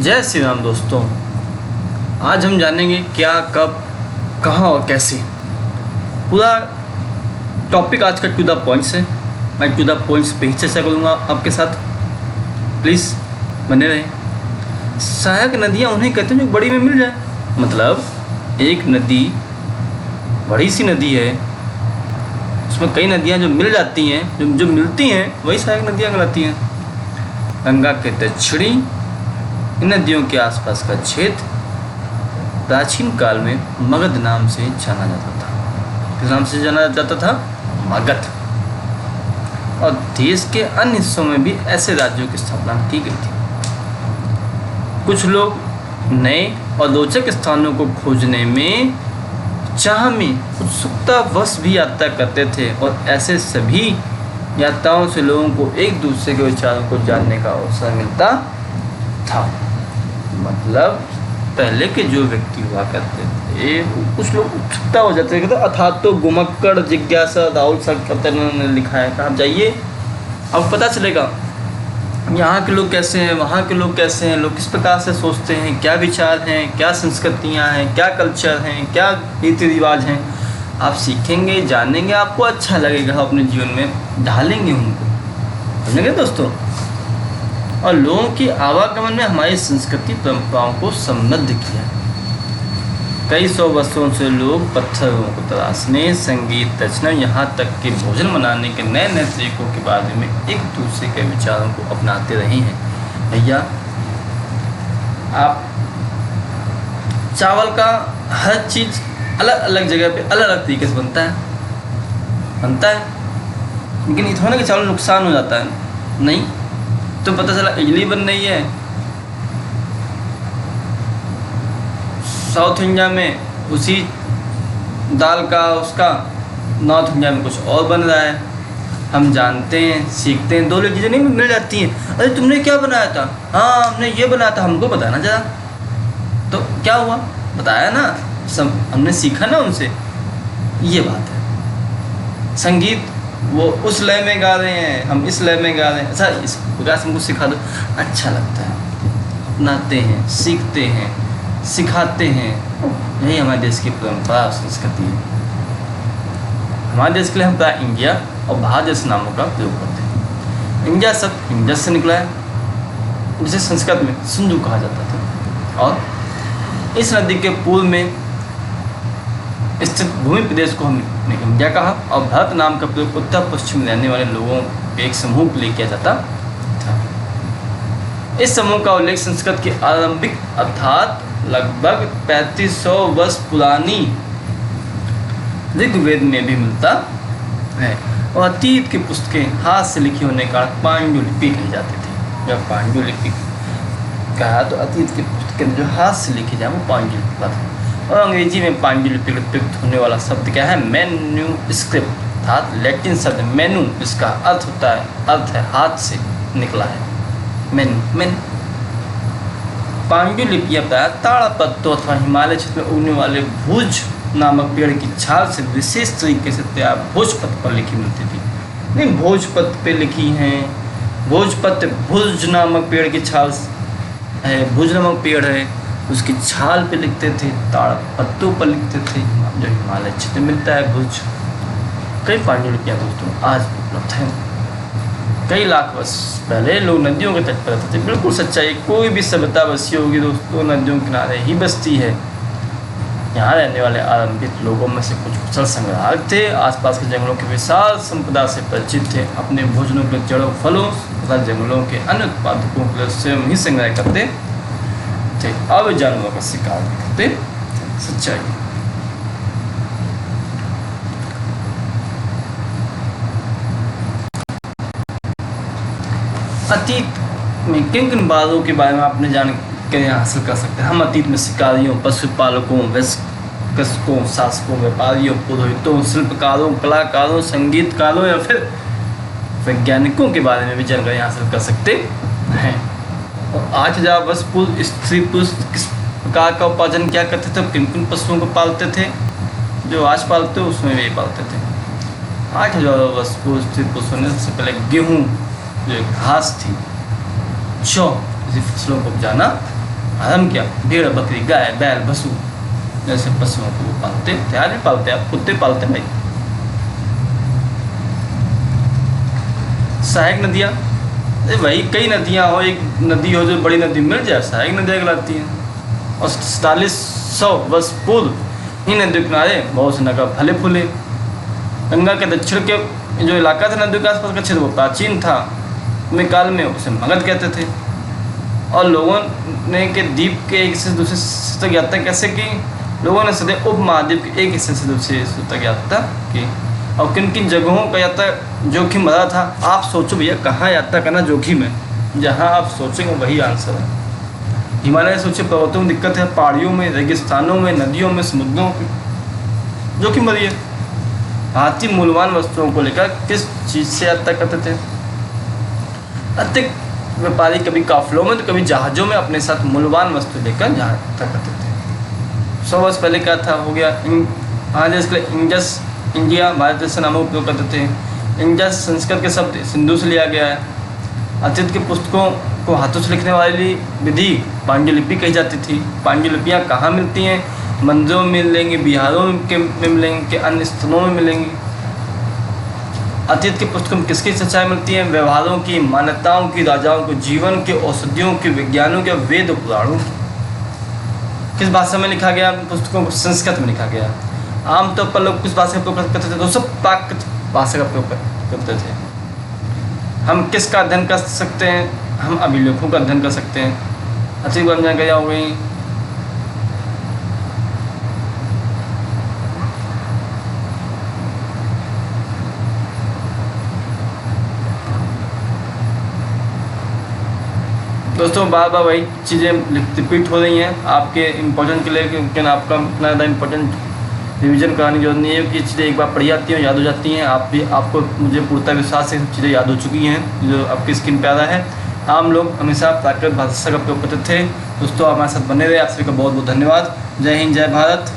जय श्री राम दोस्तों। आज हम जानेंगे क्या, कब, कहाँ और कैसे। पूरा टॉपिक आज का टू द पॉइंट्स है। मैं टू द पॉइंट्स पे ही चर्चा करूँगा आपके साथ, प्लीज़ बने रहें। सहायक नदियाँ उन्हें कहते हैं जो बड़ी में मिल जाए। मतलब एक नदी बड़ी सी नदी है, उसमें कई नदियाँ जो मिल जाती हैं, जो मिलती हैं वही सहायक नदियाँ कहलाती हैं। गंगा के दक्षिणी इन नदियों के आसपास का क्षेत्र प्राचीन काल में मगध नाम से जाना जाता था। किस नाम से जाना जाता था? मगध। और देश के अन्य हिस्सों में भी ऐसे राज्यों की स्थापना की गई थी। कुछ लोग नए और रोचक स्थानों को खोजने में चाह में उत्सुकतावश भी यात्रा करते थे, और ऐसे सभी यात्राओं से लोगों को एक दूसरे के विचारों को जानने का अवसर मिलता था। मतलब पहले के जो व्यक्ति हुआ करते थे, कुछ लोग उत्सुकता हो जाते थे, अथा तो गुमक्कड़ जिज्ञासा राहुल सर ने लिखा है। आप जाइए, अब पता चलेगा यहाँ के लोग कैसे हैं, वहाँ के लोग कैसे हैं, लोग किस प्रकार से सोचते हैं, क्या विचार हैं, क्या संस्कृतियाँ हैं, क्या कल्चर हैं, क्या रीति रिवाज हैं। आप सीखेंगे, जानेंगे, आपको अच्छा लगेगा, अपने जीवन में ढालेंगे उनको, समझेंगे दोस्तों। और लोगों की आवागमन में हमारी संस्कृति परंपराओं को समृद्ध किया। कई सौ वर्षों से लोग पत्थरों को तराशने, संगीत रचना, यहाँ तक कि भोजन बनाने के नए नए तरीकों के बारे में एक दूसरे के विचारों को अपनाते रहे हैं। भैया, आप चावल का हर चीज़ अलग अलग जगह पे अलग अलग तरीके से बनता है, लेकिन ये थोड़ा ना कि चावल नुकसान हो जाता है, नहीं तो पता चला इडली बन रही है साउथ इंडिया में, उसी दाल का उसका नॉर्थ इंडिया में कुछ और बन रहा है। हम जानते हैं, सीखते हैं, दो लोग चीज़ें नहीं मिल जाती हैं। अरे तुमने क्या बनाया था? हाँ हमने ये बनाया था, हमको बताना जरा। तो क्या हुआ, बताया ना, सब हमने सीखा ना उनसे। ये बात है। संगीत वो उस लय में गा रहे हैं, हम इस लय में गा रहे हैं, अच्छा इस प्रकार से हमको सिखा दो, अच्छा लगता है, अपनाते हैं, सीखते हैं, सिखाते हैं। यही हमारे देश की परंपरा और संस्कृति है। हमारे देश के लिए हम प्राय इंडिया और भारत जैसे नामों का प्रयोग करते हैं। इंडिया शब्द इंडस से निकला है, जिसे संस्कृत में सिंधु कहा जाता था, और इस नदी के पूर्व में स्थित भूमि प्रदेश को हमने इंडिया कहा, और भारत नाम का प्रयोग उत्तर पश्चिम रहने वाले लोगों के एक समूह के लिए किया जाता था। इस समूह का उल्लेख संस्कृत की आरंभिक अर्थात लगभग 3500 वर्ष पुरानी ऋग्वेद में भी मिलता है, और अतीत की पुस्तकें हाथ से लिखी होने का पांडुलिपि कही जाती थी। जब पांडुलिपि कहा तो अतीत की पुस्तकें जो हाथ से लिखी जाए वो पांडुलिपि था। और अंग्रेजी में पांडुलिपि प्रयुक्त होने वाला शब्द क्या है? मैन्यूस्क्रिप्ट, अर्थात लैटिन शब्द मैनू, इसका अर्थ होता है, अर्थ है हाथ से निकला है, मैन। पांडुलिपियाँ प्रायः ताड़पत्रों अथवा हिमालय क्षेत्र में उगने वाले भुज नामक पेड़ की छाल से विशेष तरीके से तैयार भोजपत्र पर लिखी मिलती थी। नहीं, भोजपत्र पे लिखी हैं। भोजपत्र भुज नामक पेड़ की छाल है, भुज नामक पेड़ है, उसकी छाल पे लिखते थे, ताड़पत्रों पर लिखते थे, जो हिमालय क्षेत्र में मिलता है भुज। कई पांडुलिपियाँ दोस्तों आज भी उपलब्ध हैं। कई लाख वर्ष पहले लोग नदियों के तट पर रहते थे। बिल्कुल सच्चाई, कोई भी सभ्यता बसी होगी दोस्तों नदियों के किनारे ही बसती है। यहाँ रहने वाले आरंभिक लोगों में से कुछ कुशल संग्राहक थे, आसपास के जंगलों की विशाल संपदा से परिचित थे, अपने भोजनों के जड़ों फलों तथा जंगलों के अन्य उत्पादकों के लिए स्वयं ही संग्रह करते थे। अब जानवरों का शिकार करते। सच्चाई अतीत में किन किन बातों के बारे में आपने जानकारी हासिल कर सकते हैं। हम अतीत में शिकारियों, पशुपालकों, वयस्कों, शासकों, व्यापारियों, पुरोहितों, शिल्पकारों, कलाकारों, संगीतकारों या फिर वैज्ञानिकों के बारे में भी जानकारी हासिल कर सकते हैं। और 8000 वर्ष पूर्व स्त्री पुरुष किस प्रकार का उपार्जन क्या करते थे, किन किन पशुओं को पालते थे, जो आज पालते हो उसमें भी पालते थे। 8000 वर्ष पूर्व स्त्री पुरुषों ने सबसे पहले गेहूँ जो एक घास थी, जौ जैसी फसलों को उपजाना हम क्या, भेड़ बकरी गाय बैल पशु, जैसे पशुओं को वो पालते थे, आज भी पालते हैं, आप कुत्ते पालते हैं भाई। सहायक नदियाँ, अरे भाई कई नदियाँ हो, एक नदी हो जो बड़ी नदी मिल जाए, सहायक नदियाँ कहलाती हैं। और 4700 वर्ष पूर्व ही नदी किनारे बहुत से नगर फले फूले। गंगा के दक्षिण के जो इलाका था नदियों के आसपास का क्षेत्र वो प्राचीन था, में काल में उसे मगध कहते थे। और लोगों ने के द्वीप के एक हिस्से से दूसरे हिस्से तक यात्रा कैसे की, लोगों ने सदैव उपमहाद्वीप के एक हिस्से से दूसरे हिस्से तक यात्रा की। और किन किन जगहों का यात्रा जोखिम भरा था, आप सोचो भैया कहाँ यात्रा करना जोखिम है, जहाँ आप सोचेंगे वही आंसर है। हिमालय सोचे पर्वतों में दिक्कत है, पहाड़ियों में, रेगिस्तानों में, नदियों में, समुद्रों में जोखिम भरी है। हाथी मूल्यवान वस्तुओं को लेकर किस चीज़ से यात्रा करते थे, अधिक व्यापारी कभी काफिलों में तो कभी जहाज़ों में अपने साथ मूल्यवान वस्तु लेकर यात्रा करते थे। 100 वर्ष पहले क्या था, हो गया आज इसके लिए इंडस इंडिया भारत देश से नामों उपयोग करते थे। इंडस संस्कृत के शब्द सिंधु से लिया गया है। अतीत की पुस्तकों को हाथों से लिखने वाली विधि पांडुलिपि कही जाती थी। पांडुलिपियाँ कहाँ मिलती हैं, मंदिरों में मिलेंगी, बिहारों में मिलेंगी, के अन्य स्थलों में मिलेंगी। अतीत की पुस्तकों में किसकी सच्चाई मिलती है, व्यवहारों की, मान्यताओं की, राजाओं के जीवन के, औषधियों के, विज्ञानों के, वेद पुराणों। किस भाषा में लिखा गया, पुस्तकों को संस्कृत में लिखा गया। आमतौर पर लोग किस भाषा का उपयोग करते थे, दोस्तों प्राकृत भाषा का उपयोग करते थे। हम किसका अध्ययन कर सकते हैं, हम अभिलेखों का अध्ययन कर सकते हैं। अच्छी बात जानकारी हो गई। दोस्तों बार बार वही चीज़ें रिपीट हो रही हैं आपके इम्पोर्टेंट के लिए, क्योंकि आपका इतना ज़्यादा इम्पोर्टेंट रिवीजन कराने की जरूरत नहीं है, कि चीज़ें एक बार पढ़ी जाती हैं, याद हो जाती हैं। आप भी, आपको मुझे पूर्णतः विश्वास से चीज़ें याद हो चुकी हैं जो आपकी स्क्रीन पे आ रहा है। आम लोग हमेशा प्राकृतिक भाषा का उपयोग करते थे। दोस्तों हमारे साथ बने रहे, आप सभी का बहुत बहुत धन्यवाद। जय हिंद, जय भारत।